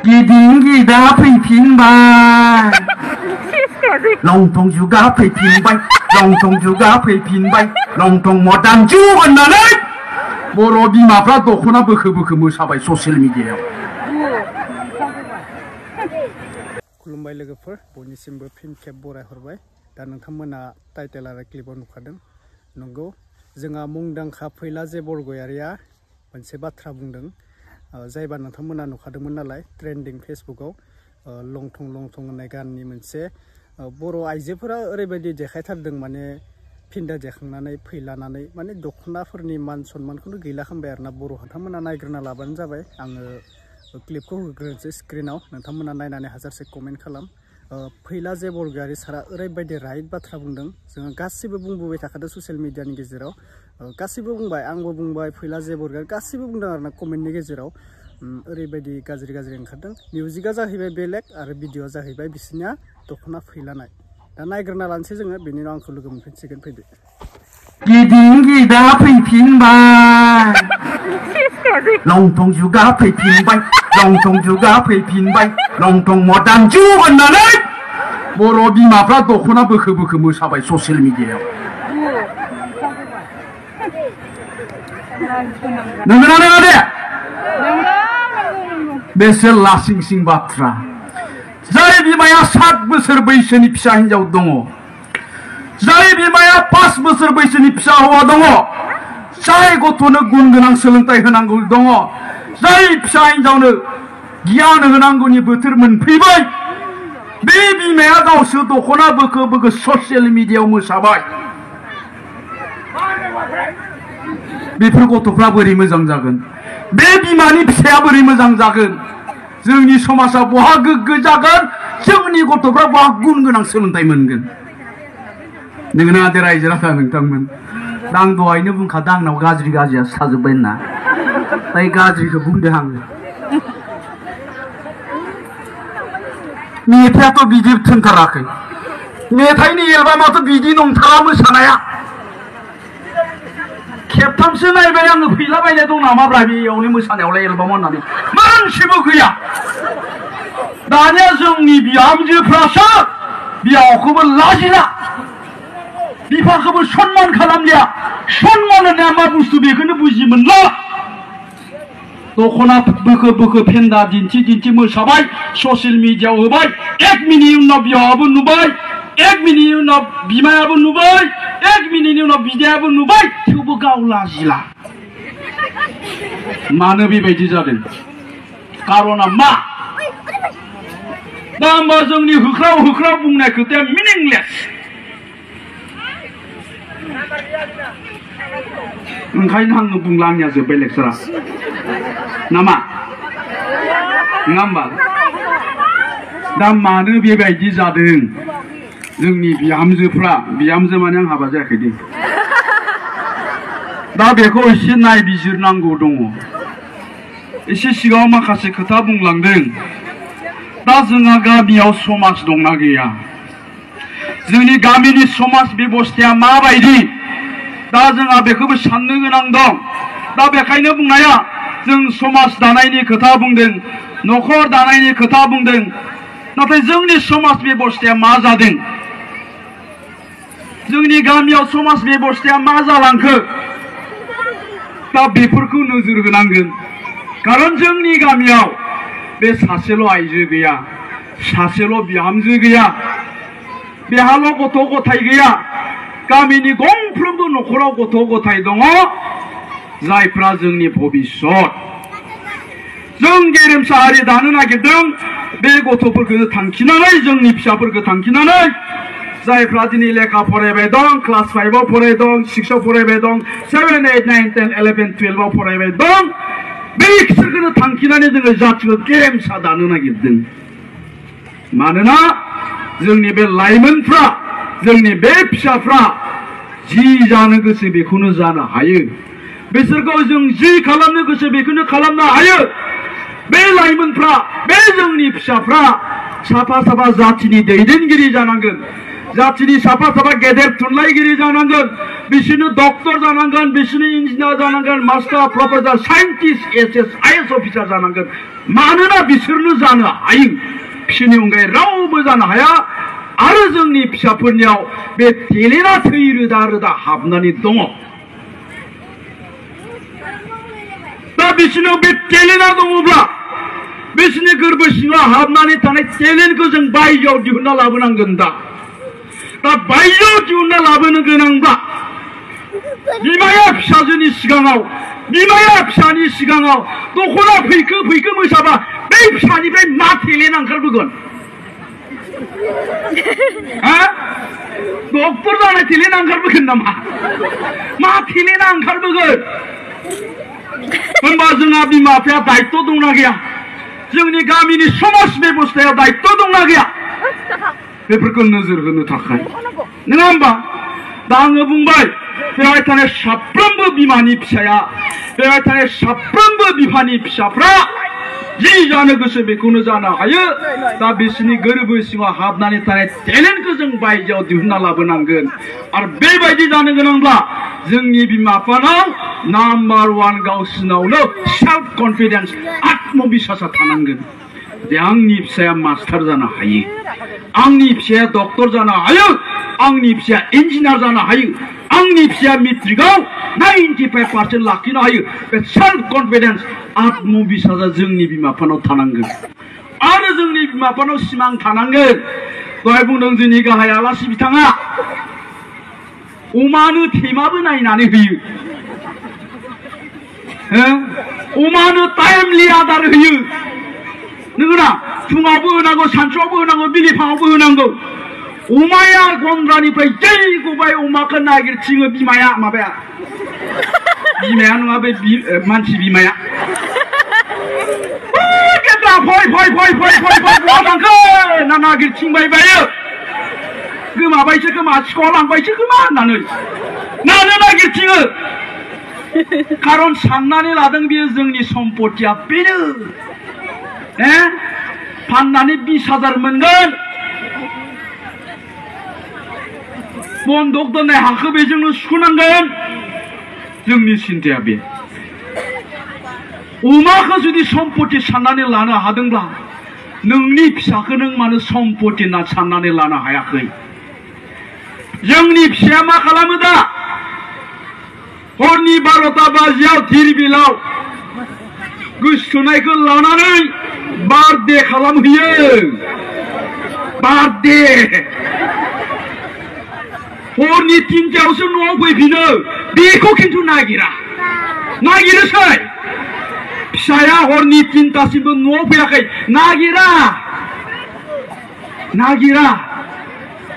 गिदिं गिदा फैफिनबाय लंथं जुगा फैफिनबाय लंथं जुगा फैफिनबाय लंथं मदार्न जुग होननानै बर' बिमाफ्रा दख'ना बोखो बोखो मोसाबाय ससियेल मिडियायाव। खुलुमबाय लोगोफोर, बयनिसिमबो फिन खेब बरायहरबाय। दा नोंथांमोना टाइटेल आरो क्लिपाव नुखादों। नंगौ, जोंहा मुंदांखा फैलाजे बरगयारिया मोनसे बाथ्रा बुंदों, जायबा नोंथांमोना नुखादोंमोन नालाय ट्रेन्डिं फेसबुकाव लंथं लंथं होननाय गाननि मोनसे बर' आइजोफोरा ओरैबायदि देखायथारदों, माने फिन्दा देखांनानै फैलानानै माने दख'नाफोरनि मान सन्मानखौनो गैला खालामबाय आरोना। बर' नोंथांमोना नायग्रोना लाबानो जाबाय। आङो क्लिपखौ होग्रोनोसै स्क्रिनाव, नोंथांमोना नायनानै हाजारसे कमेन्ट खालाम। फैलाजे बरगयारि सारा ओरैबायदि राइट बाथ्रा बुंदों। जोङो गासिबो बुंबोबाय थाखादों ससियेल मिडियानि गेजेराव, गासिबो बुंबाय, आंबो बुंबाय, फैलाजे बरगयारि गासिबो बुंदों आरोना कमेन्टनि गेजेराव। ओरैबायदि गाज्रि गाज्रि ओंखारदों। मिउजिकआ जाहैबाय बेलेग आरो भिडिअआ जाहैबाय बिसोरनिया दख'ना फैलानाय। दा नायग्रोना लानोसै जोङो, बेनि उनाव आंखौ लोगो मोनफिनसिगोन। फैदो। गिदिं गिदा फैफिनबाय लंथं जुगा फैफिनबाय लंथं जुगा फैफिनबाय लंथं मदार्न जुग होननानै बर' बिमाफ्रा दख'ना बोखो बोखो मोसाबाय ससियेल मिडियायाव। नंगौना नङा दे? बेसे लासिंसिं बाथ्रा। जाय बिमाया 7 बोसोर बैसोनि फिसा हिन्जाव दङ, जाय बिमाया 5 बोसोर बैसोनि फिसा हौवा दङ, जाय गथ'नो गुन गोनां सोलोंथाइ होनांगौ दङ, जाय फिसा हिन्जावनो गियान होनांगौनि बोथोर मोनफैबाय, बे बिमाया गावसो दख'ना बोखो बोखो ससियेल मिडियायाव मोसाबाय। बेफोर गथ'फ्रा बोरै मोजां जागोन? बे बिमानि फिसाया बोरै मोजां जागोन? जोंनि समाजा बहा गोग्गो जागोन? जोंनि गथ'फ्रा बहा गुन गोनां सोलोंथाइ मोनगोन? नोंगोना दे रायजो राजा नोंथांमोन? दा आं दहायनो बुंखादों आंनाव गाज्रि गाज्रिया साजोब्बाय होनना। दाय गाज्रिखौ बुंदों आङो। मेथाइआथ' बिदि थोनथाराखै। मेथाइनि एलबामाथ' बिदि नंथारा मोसानाया। खेबथामसो नायबाय आङो, फैलाबायनाय दं नामाब्रा बेयावनो मोसानायावलाय एलबाम होननानै। मानसिबो गैया। दानिया जोंनि बिहामजोफ्रासो बिहावखौबो लाजिला, बिफाखौबो सनमान खालामलिया। सनमान होननाया मा बुस्थु बेखौनो बुजि मोनला। दख'ना बोखो बोखो फेन्दा दिन्थि दिन्थि मोसाबाय, ससियेल मिडियायाव होबाय। 1 मिनिटनि उनाव बिहावाबो नुबाय, 1 मिनिटनि उनाव बिमायाबो नुबाय, 1 मिनिटनि उनाव बिदायाबो नुबाय, थेवबो गाव लाजिला। मानो बेबायदि जादों? कारना मा? दा होमबा जोंनि होख्राव होख्राव बुंनाय खोथाया मिनिंलेस। ओंखायनो आङो बुंला, आंनिया जोब्बाय लेक्सारा नामा? नङा होमबा? दा मानो बेबायदि जादों? जोंनि बिहामजोफ्रा, बिहामजो माने आं हाबा जायाखै दे, दा बेखौ एसे नायबिजिरनांगौ दङ। एसे सिगाङाव माखासे खोथा बुंलांदों। दा जोंहा गामियाव समाज दंना गैया? जोंनि गामिनि समाज बेबस्थाया माबायदि? दा जोंहा बेखौबो साननो गोनां दं। दा बेखायनो बुंनाया, जों समाज दानायनि खोथा बुंदों, न'खर दानायनि खोथा बुंदों, नाथाय जोंनि समाज बेबस्थाया मा जादों? जोंनि गामियाव समाज बेबस्थाया मा जालांखो? दा बेफोरखौ नोजोर होनांगोन। खारन जोंनि गामियाव बे सासेल' आइजो गैया, सासेल' बिहामजो गैया, बेहाल' गथ' गथाय गैया। गामिनि गंफ्रोमबो न'खराव गथ' गथाय दङ, जायफ्रा जोंनि भबिष्यत। जों गेरेमसा हारि दानो नागिरदों। बे गथ'फोरखौ थांखिनानै, जोंनि फिसाफोरखौ थांखिनानै, जायफ्रा दिनै लेखा फरायबाय दं, क्लास 5आव फरायबाय दं, 6आव फरायबाय दं, 7, 8, 9, 10, 11, 12आव फरायबाय दं, बिसोरखौनो थांखिनानै जोङो जाथिखौ गेरेमसा दानो नागिरदों। मानोना जोंनि बे लाइमोनफ्रा, जोंनि बे फिसाफ्रा जि जानो गोसो बेखौनो जानो हायो। बिसोरखौ जों जि खालामनो गोसो बेखौनो खालामनो हायो। बे लाइमोनफ्रा, बे जोंनि फिसाफ्रा साफा साफा जाथिनि दैदेनगिरि जानांगोन। जाथिनि साफा साफा गेदेर थुनलाइगिरि जानांगोन बिसोरनो डक्टर जानांगोन बिसोरनो इन्जिनियार जानांगोन master professor scientist SS IAS officer जानांगोन मानोना बिसोरनो जानो हायो बिसोरनि अनगायै रावबो जानो हाया आरो जोंनि फिसाफोरनियाव बे टेलेन्टआ थै रोदा रोदा हाबनानै दङ दा बिसोरनाव बे टेलेन्टआ दङब्ला बिसोरनि गोरबो सिङाव हाबनानै थानाय टेलेन्टखौ जों बायजोआव दिहुनना लाबोनांगोन दा बायजोआव दिहुनना लाबोनो गोनांब्ला बिमाया फिसाजोनि सिगाङाव बिमाया फिसानि सिगाङाव दख'ना फैखो फैखो मोसाबा बै फिसानिफ्राय मा टेलेन्ट ओंखारबोगोन डक्टर जानाय टेलेन्ट ओंखारबोगोन नामा मा टेलेन्टआ ओंखारबोगोन होनबा जोंहा बिमा बिफाया दायित्व दंना गैया जोंनि गामिनि समाज बेबस्थायाव दायित्व दंना गैया बेफोरखौ नोजोर होनो थाखाय नङा होमबा दा आङो बुंबाय बेवहाय थानाय साफ्रोमबो बिमानि फिसाया बेवहाय थानाय साफ्रोमबो बिफानि फिसाफ्रा जि जानो गोसो बेखौनो जानो हायो दा बिसोरनि गोरबो सिङाव हाबनानै थानाय टेलेन्टखौ जों बायजोआव दिहुनना लाबोनांगोन आरो बेबायदि जानो गोनांब्ला जोंनि बिमा बिफानाव नाम्बार 1 गावसिनावनो सेल्फ कन्फिडेन्स आत्मबिश्वासा थानांगोन जे आंनि फिसाया मास्टार जानो हायो आंनि फिसाया डक्टर जानो हायो आंनि फिसाया इन्जिनियार जानो हायो आंनि फिसाया मेट्रिकआव 95% लाखिनो हायो बे सेल्फ कन्फिडेन्स आत्मबिश्वासा जोंनि बिमा बिफानाव थानांगोन आरो जोंनि बिमा बिफानाव सिमां थानांगोन दहाय बुंदों जोंनि गाहाय आलासि बिथाङा अमानो थेमाबो नायनानै होयो अमानो टाइमलि आदार होयो नोंगौना फुङावबो होनांगौ सानसुआवबो होनांगौ बिलिफाङावबो होनांगौ अमाया गन्द्रानिफ्राय जै गबाय अमाखौ नागिरथिङो बिमाया माबाया नङा बे मानसि बिमाया फै बहा थांखो ना नागिरथिंबाय बायो गोमाबायसो खोमा सिखाव लांबायसो खोमा होननानै मानो नागिरथिङो खारन साननानै लादों बियो जोंनि सम्पतिया बेनो फाननानै 20,000 मोनगोन बन्दक दोननाय हाखौ बेजोंनो सुख'नांगोन जोंनि सिन्ताया बे अमाखौ जुदि सम्पति साननानै लानो हादोंब्ला नोंनि फिसाखौ नों मानो सम्पति होनना साननानै लानो हायाखै जोंनि फिसाया मा खालामो दा हरनि 12टा बाजियाव धिरबिलाव गोसोथोनायखौ लानानै बार्थडे खालामहैयो बार्थडे हरनि 3टायावसो न'आव फैफिनो बेखौ खिन्थु नागिरोसै फिसाया हरनि 3टासिमबो न'आव फैयाखै नागिरा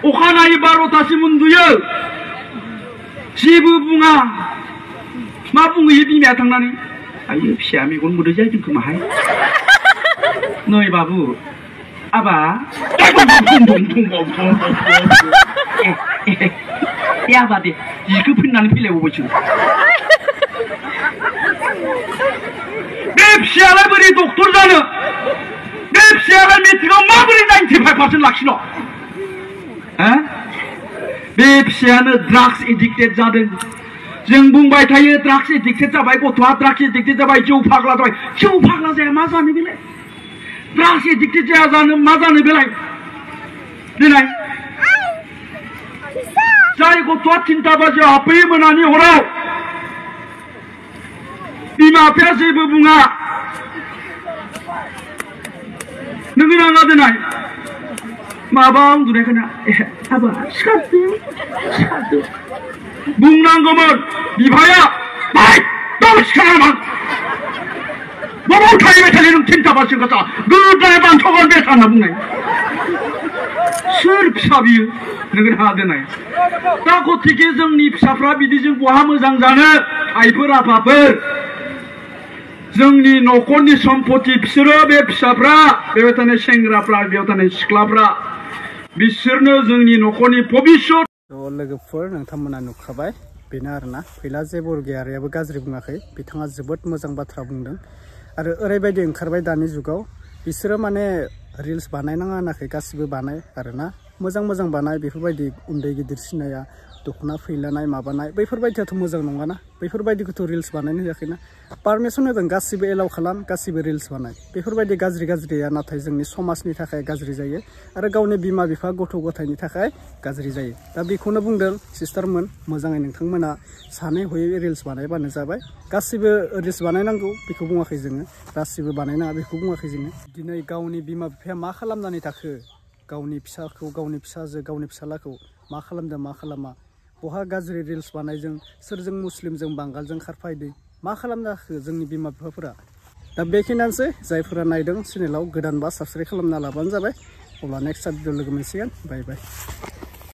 अखानायै 12टासिम उन्दुयो जेबो बुङा मा बुंहैयो बिमाया थांनानै आयो फिसाया मेगन मोदै जादों खोमाहाय नै बाबु आबा आबा दे जिखौ फिननानै फैलायबावबायसो बे फिसायालाय बोरै डक्टर जानो बे फिसायालाय मेट्रिकआव माबोरै 95% लाखिनो बे फिसायानो ड्राग्स एडिक्टेड जादों जों बुंबाय थायो ड्राग्स एडिक्टेड जाबाय गथ'आ ड्राग्स एडिक्टेड जाबाय जौ फाग्ला जाबाय जौ फाग्ला जाया मा जानो बेलाय ड्राग्स एडिक्टेड जाया जानो मा जानो बेलाय देनाय जाय गथ'आ 3टा बाजियाव हाबफैयो मोनानि हराव बिमा बिफाया जेबो बुङा नोङो नाङा देनाय माबा उन्दुनाय खोना आबा सिखारदो बुंनांगौमोन बिफाया सिखारनामा बबाव थाहैबाय थायो नों 3टा बाजियाव गथा गोदाय बान्थ'गोन बे होनना बुंनाय सोर फिसा बियो नोङो नाङा देनाय दा गतिके जोंनि फिसाफ्रा बिदिजों बहा मोजां जानो आइफोर आफाफोर जोंनि न'खरनि सम्पति बिसोरो बे फिसाफ्रा बेयाव थानाय सेंग्राफ्रा बेयाव थानाय सिख्लाफ्रा बिसोरनो जोंनि न'खरनि भबिष्यत लोगोफोर नोंथांमोना नुखाबाय बेनो आरोना फैला जे बरगयारियाबो गाज्रि बुङाखै बिथाङा जोबोद मोजां बाथ्रा बुंदों आरो ओरैबायदि ओंखारबाय दानि जुगाव बिसोरो माने रिल्स बानायनाङा होनाखै गासिबो बानाय आरोना मोजां मोजां बानाय बेफोरबायदि उन्दै गिदिर सिनाया दख'ना फैलानाय माबानाय बैफोरबायदियाथ' मोजां नङाना बैफोरबायदिखौथ' रिल्स बानायनो होयाखैना पारमिसन होदों गासिबो एलाउ खालाम गासिबो रिल्स बानाय बेफोरबायदि गाज्रिया नाथाय जोंनि समाजनि थाखाय गाज्रि जायो आरो गावनि बिमा बिफा गथ' गथायनि थाखाय गाज्रि जायो दा बेखौनो बुंदों सिस्टारमोन मोजाङै नोंथांमोना सानै हयै रिल्स बानायबानो जाबाय गासिबो रिल्स बानायनांगौ बेखौ बुङाखै जोङो गासिबो बानायनाङा बेखौ बुङाखै जोङो दिनै गावनि बिमा बिफाया मा खालामनानै थाखो गावनि फिसाखौ गावनि फिसाजो गावनि फिसालाखौ मा खालामदों मा खालामा बहा गाज्रि रिल्स बानायजों सोरजों मुस्लिमजों बांगालजों खारफायदों मा खालामनाखो जोंनि बिमा बिफाफोरा दा बेखिनियानोसै जायफोरा नायदों चेनेलाव गोदानबा साबस्क्राइब खालामना लाबानो जाबाय अब्ला नेक्स्ट भिडिअ लोगो मोनसिगोन बाय बाय